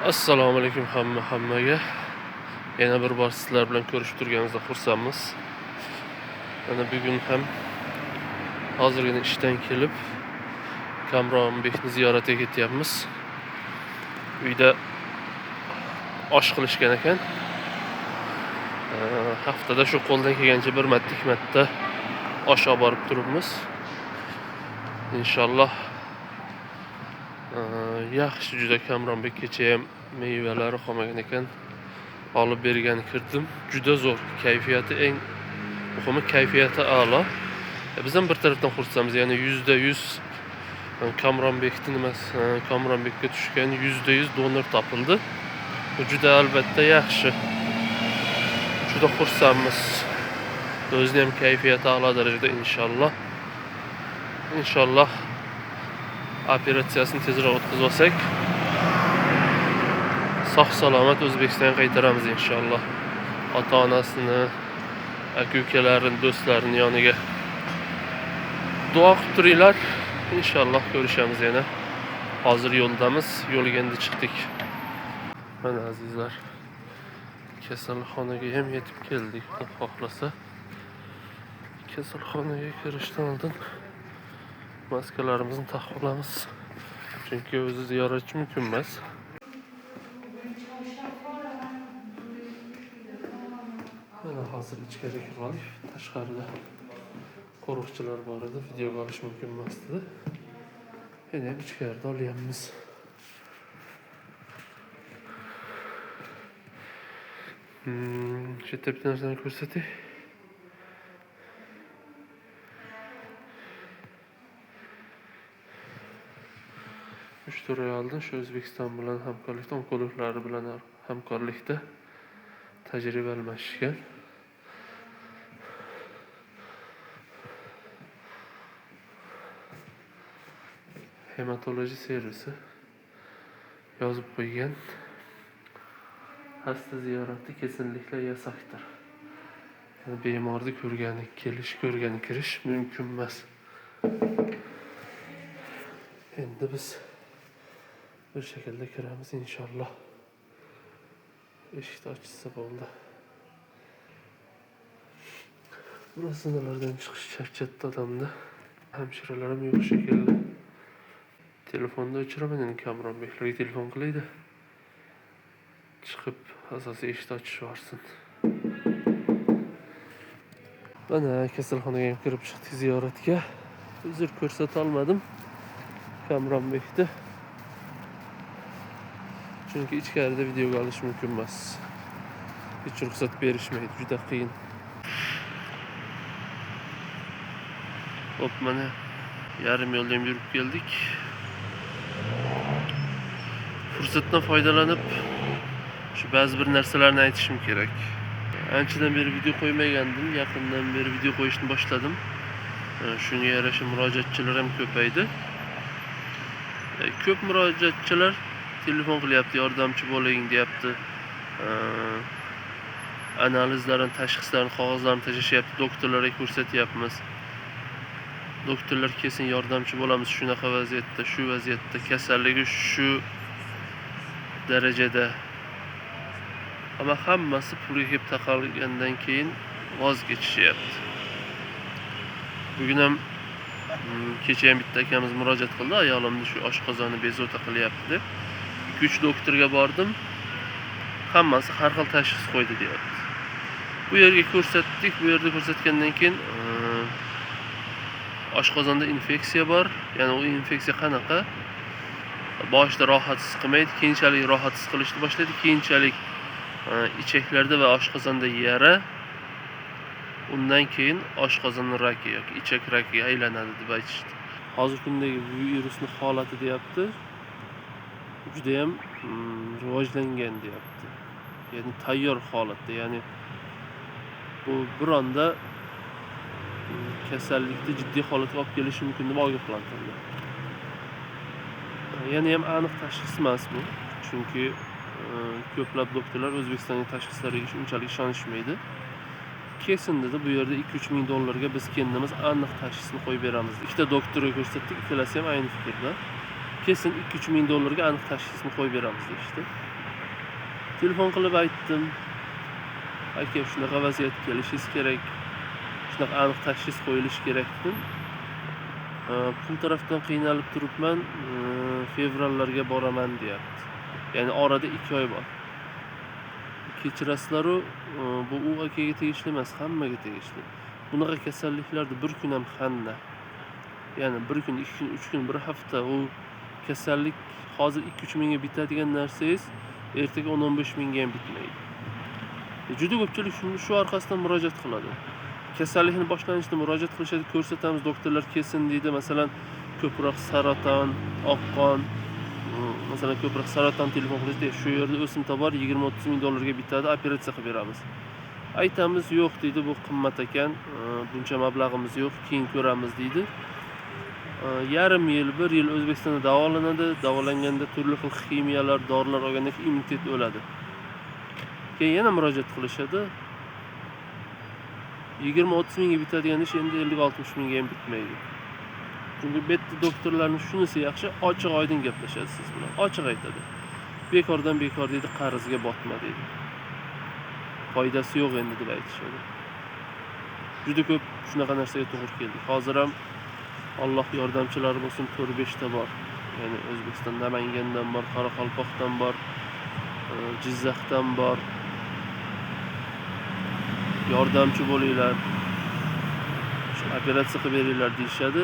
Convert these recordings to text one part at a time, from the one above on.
Assalomu alaykum hammaga. Yana bir bor sizlar bilan ko'rishib turganimizda xursandmiz. Mana bugun ham hozirgina ishdan kelib Kamronbekni ziyoratiga ketyapmiz. Uyda osh qilishgan ekan. Haftada shu qo'ldan kelgancha bir marta, ikki marta osh olib borib turibmiz. Inshaalloh yaxshi juda Kamronbek kecha ham mevalari qolmagan ekan. Olib bergan kirdim. Juda zo'r, kayfiyati eng muhimi kayfiyati a'lo. Biz ham bir tarafdan xursandmiz. Ya'ni %100 Kamronbekka tushgan %100 donor topildi. Bu juda albatta yaxshi. Juda xursandmiz. O'zining ham kayfiyati a'lo darajada inshaalloh. Inshaalloh operatsiyasini tezroq o'tkazib olsak, sog' salomat O'zbekistonga qaytaramiz inshaalloh. Ota-onasini, aka-ukalarini, do'stlarini yoniga duo qilib turinglar. Inshaalloh ko'rishamiz yana. Hozir yo'ldamiz, yo'lga endi chiqdik. Mana azizlar, kasalxonaga ham yetib keldik. Xudo xohlasa, kasalxonaga kirishdan oldin maskalarimizni taqib olamiz. Chunki o'zi ziyoratchi mumkin emas. Mana hozir ichkariga kirdik. Tashqarida qo'riqchilar bor edi, videoga olish mumkin emas edi. Endi ham ichkarida olyapmiz. Shu yerda bitta narsani ko'rsatay. To'rt oy oldin shu O'zbekiston bilan hamkorlikda, onkologlari bilan hamkorlikda tajriba almashishgan. Hematoloji servisi yozib qo'ygan. Hasta ziyorati kesinlikle yasakdır. Yani bemorni ko'rgani kelish, ko'rgani kirish mumkin emas. Endi biz bir şekilde kiramiz inşallah. Eshikni ochsa bo'ldi. Burası nelerden chiqish charchatdi odamni. Hemşirelerim yo'q shekilli. Telefonda o'chiraman, endi Kamronbeklarga telefon qilaydi. Chiqib asosiy eshikni ochib yuborsin. Mana kasalxonaga ham kirib chiqdik ziyoratga. Uzr ko'rsata olmadim Kamronbekni. Çünkü ichkarida videoga olish mumkin emas. Hech ruxsat berishmaydi, juda qiyin. Hop, mana yarim yo'ldan yurib keldik. Fursatdan foydalanib shu ba'zi bir narsalarni aytishim kerak. Anchadan beri video qo'ymagandim, yaqindan beri video qo'yishni boshladim. Shunga yarasha murojaatchilar ham ko'paydi. Ko'p murojaatchilar telefon qilyapti, yordamchi bo'ling deyapti. Analizlarni, tashxislarni, qog'ozlarni tashishyapti, doktorlarga ko'rsatyapmiz. Doktorlar kesin yordamchi bo'lamiz shunaqa vaziyatda, shu vaziyatda, kasalligi shu darajada. Ama hammasi pulga kelib taqalgandan keyin voz kechishyapti. Bugun ham kecha ham bitta akamiz murojaat qildi, ayolimni shu oshqozoni bezovta qilyapti deb. 2-3 doktorga bordim. Hammasi har xil tashxis qo'ydi deyapti. Bu yerga ko'rsatdik, bu yerda ko'rsatgandan keyin oshqozonda infeksiya bor. Ya'ni u infeksiya qanaqa? Boshida rohatsiz qilmaydi, keyinchalik rohatsiz qilishni boshlaydi, keyinchalik ichaklarda va oshqozonda yara, undan keyin oshqozon raki yoki ichak rakiga aylanadi deb aytishdi. Hozir kundagi virusning holati deyapti, juda ham rivojlangan deyapti. Ya'ni tayyor holatda, ya'ni bu bir anda kasallikni jiddiy holatga olib kelishi mumkin deb ogohlantirdi. Ya'ni ham aniq tashxis emas bu. Chunki ko'plab doktorlar O'zbekistonning tashxislariga unchalik ishonishmaydi. Kesin dedi, bu yerda 2-3 ming dollarga biz kendimiz aniq tashxisni qo'yib beramiz. Ikkita doktorga ko'rsatdik, ikkalasi ham aynı fikrda. Kesin 2-3 ming dollarga aniq tashxisni qo'yib beramiz deyishdi. Telefon qilib aytdim. Aka, shunaqa vaziyat kelishingiz kerak. Shunaqa aniq tashxis qo'yilishi kerak dedim. Pul tarafdan qiynalib turibman. Fevrallarga boraman deyapti. Ya'ni orada 2 oy bor. Kechirasizlar-u, bu u akaga tegishli emas, hammaga tegishli. Bunaqa kasalliklarda bir kun ham xanna. Ya'ni 1 kun, 2 kun, 3 kun, 1 hafta u kasallik hozir 2-3 mingga bitadigan narsangiz ertaga 10-15 mingga ham bitmaydi. Juda ko'pchilik shu orqasidan murojaat qiladi. Kasallikni boshlanishida murojaat qilishadi, ko'rsatamiz, doktorlar kelsin deydi. Masalan, ko'proq saraton, oqqon, masalan ko'proq saraton telefon qilishda shu yerda o'simta bor, 20-30 ming dollarga bitadi, operatsiya qilib beramiz. Aytamiz, yo'q deydi, bu qimmat ekan, buncha mablag'imiz yo'q, keyin ko'ramiz deydi. Yarim yil, 1 yil O'zbekistonda davolanadi. Davolanganda turli xil ximiyalar, dorilar olgandan keyin immunitet o'ladi. Keyin yana murojaat qilishadi. 20-30 mingga bitadigan ish endi 50-60 mingga ham bitmaydi. Chunki bu yerda doktorlarning shunisi yaxshi, ochiq oydin gaplashadi siz bilan. Ochiq aytadi. Bekordan bekor deydi, qarzga botma deydi. Foydasi yo'q endi deb aytishadi. Juda ko'p shunaqa narsaga to'g'ri keldik. Hozir ham Alloh yordamchilari bo'lsin, 4-5 ta bor. Ya'ni O'zbekiston Namangandan bor, Qoraqalpoqdan bor, Jizzaxdan bor. Yordamchi bo'linglar. Shu operatsiya qilib beringlar deyshadi.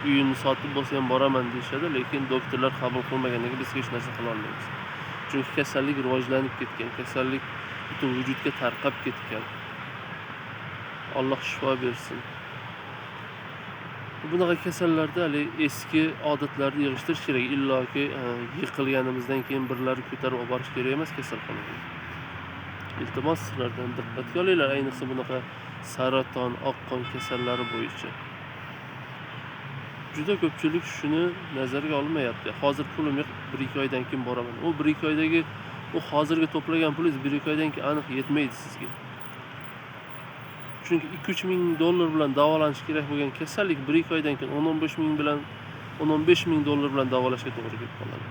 Uyimni sotib bo'lsa ham boraman deyshadi, lekin doktorlar qabul qilmaganiga biz hech narsa qila olmaymiz. Chunki kasallik rivojlanib ketgan, kasallik butun vujudga tarqab ketgan. Alloh shifo bersin. Bunaqa kasallarda eski odatlarni yig'ishtirish kerak. Illoki yiqilganimizdan keyin birlari ko'tarib olib borish kerak emas kasalxonaga. Iltimos sizlardan diqqatga olinglar, ayniqsa bunaqa saraton, oqqon kasallari bo'yicha. Juda ko'pchilik shuni nazarga olmayapti. Hozir pulim yo'q, 1-2 oydan keyin boraman. U 1-2 oydagi hozirgi to'plagan pulingiz 1-2 oydan keyin aniq yetmaydi sizga. Chunki 2-3 ming dollar bilan davolanish kerak bo'lgan kasallik 1-2 oydan keyin 10-15 ming bilan 10-15 ming dollar bilan davolashga to'g'ri kelib qoladi.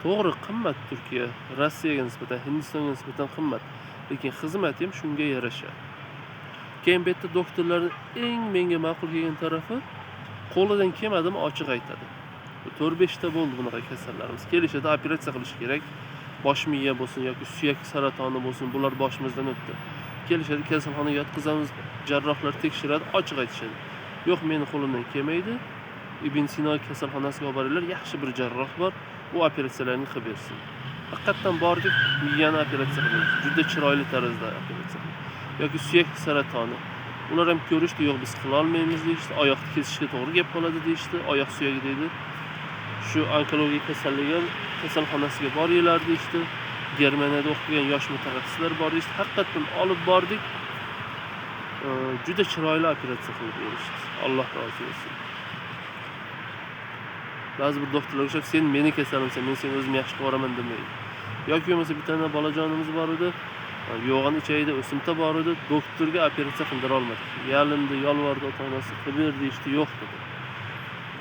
To'g'ri, qimmat Turkiya, Rossiyaga nisbatan, Hindistonga nisbatan qimmat, lekin xizmati ham shunga yarasha. Keyin bu yerda doktorlarning eng menga ma'qul kelgan tarafi qo'lidan kelmadimi ochiq aytadi. 4-5 ta bo'ldi bunaqa kasallarimiz. Kelishadi, operatsiya qilish kerak. Bosh miya bo'lsin yoki suyak saratoni bo'lsin, bular boshimizdan o'tdi. Kelishadi, kasalxonaga yotqizamiz, jarrohlar tekshiradi, ochiq aytishadi. Yo'q, meni qo'limdan kelmaydi. Ibn Sino kasalxonasiga olib boringlar, yaxshi bir jarroh bor, u operatsiyalarni qilib bersin. Haqiqatan bordik, miyani operatsiya qildik. Juda chiroyli tarzda operatsiya qildik. Yoki suyak saratoni. Ular ham ko'rishdi, yo'q biz qila olmaymiz deyishdi, oyoqni kesishga to'g'ri kelib qoladi deyishdi, oyoq suyagi deydi. Shu onkologiya kasalligi kasalxonasiga boringlar deyishdi. Germaniyada o'qigan yosh mutaxassislar bor deyishdi. Haqiqatan olib bordik. Juda chiroyli operatsiya qilib berishdi. Alloh rozi bo'lsin. Ba'zi bir doktorlar o'xshab, sen meni kasalimsan, men seni o'zim yaxshi ko'raman demaydi. Yoki bo'lmasa bitta bolajonimiz bor edi. Yo'g'on ichayida o'simta bor edi, doktorga operatsiya qildira olmadi. Yalindi, yolvordi, ota-onasi qilib ber deyishdi, yo'q dedi.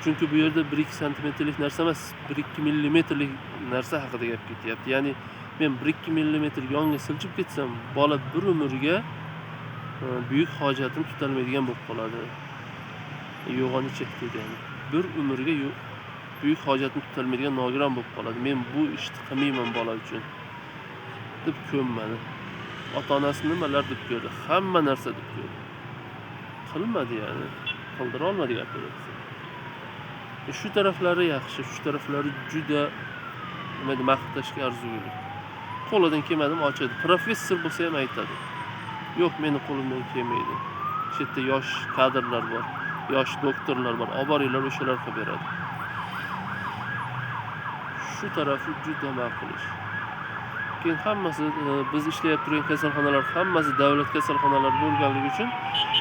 Chunki bu yerda 1-2 santimetrlik narsa emas, 1-2 millimetrlik narsa haqida gap ketyapti. Ya'ni men 1-2 millimetr yonga siljib ketsam, bola bir umrga buyuk hojatini tutalmaydigan bo'lib qoladi. Yo'g'on ichak dedi yani. Bir umrga buyuk hojatini tutalmaydigan nogiron bo'lib qoladi. Men bu ishni qilmayman bola uchun deb ko'nmadi. Ota-onasi nimalar deb ko'rdi, hamma narsa deb ko'rdi. Qilmadi yani, qildira olmadi operatsiya. Shu taraflari yaxshi, shu taraflari juda maqtashga arzigulik. Qo'lidan kelmadimi ochadi. Professor bo'lsa ham aytadi. Yo'q, meni qo'limdan kelmaydi. Shu yerda yosh kadrlar bor, yosh doktorlar bor. Olib boringlar, o'shalar qilib beradi. Shu tarafi juda ma'qul ish. Keyin hammasi biz ishlayib turgan kasalxonalar hammasi davlat kasalxonalari bo'lganligi uchun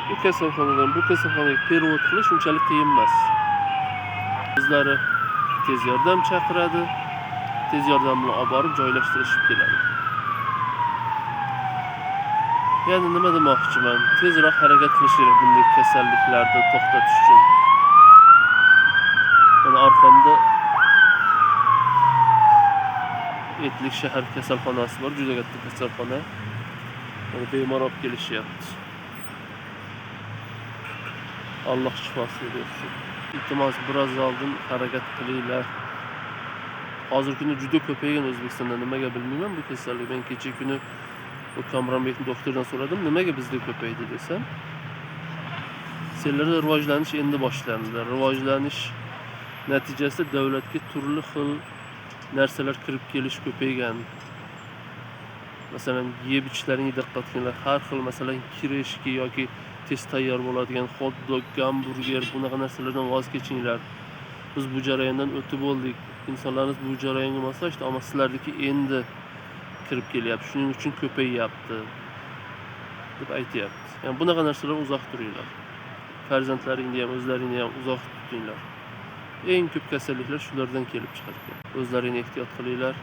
bu kasalxonadan bu kasalxonaga perevod qilish unchalik qiyin emas. Bizlari tez yordam chaqiradi, tez yordam bilan olib borib joylashtirishib keladi. Ya'ni nima demoqchiman? Tezroq harakat qilish kerak bunday kasalliklarni to'xtatish uchun. Mana orqamda Etlik shahar kasalxonasi bor, juda katta kasalxona. Yani bemor olib kelishyapti. Alloh shifosini bersin. Iltimos biroz oldin harakat qilinglar. Hozir kuni juda ko'paygan O'zbekistonda, nimaga bilmayman bu kasallik. Men kecha kuni bu Kamronbekning doktordan so'radim, nimaga bizda ko'paydi desam, senlarda rivojlanish endi boshlandi. Rivojlanish natijasida davlatga turli xil narsalar kirib kelish ko'paygan. Masalan, yeb ichlaringga diqqat qilinglar. Har xil masalan kirishki yoki tez tayyor bo'ladigan hot dog, gamburger bunaqa narsalardan voz kechinglar. Biz bu jarayondan o'tib oldik. İnsanlarimiz bu jarayonga moslashdi, ammo sizlardagi endi kirib kelyapti. Shuning uchun ko'payyapti deb aytyapti. Yani bunaqa narsalardan uzoq turinglar. Farzandlaringni ham, o'zlaringni ham uzoq tutinglar. Eng ko'p kasalliklar shulardan kelib chiqadi. O'zlaringni ehtiyot qilinglar.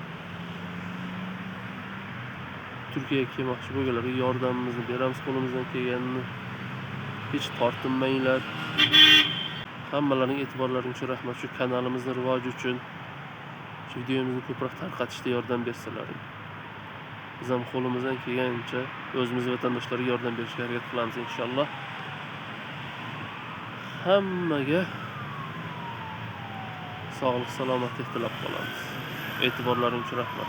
Turkiyaga kelmoqchi bo'lganlarga yordamimizni beramiz, qo'limizdan kelganini. Hech tortinmanglar. Hammalarning e'tiborlari uchun rahmat. Shu kanalimizni rivoji uchun, shu videomizni ko'proq tarqatishda yordam bersalaring. Biz ham qo'limizdan kelgancha o'zimiz vatandoshlarga yordam berishga harakat qilamiz inshaalloh. Hammaga sog'lik, salomatlik tilab qolamiz. E'tiborlaring uchun rahmat.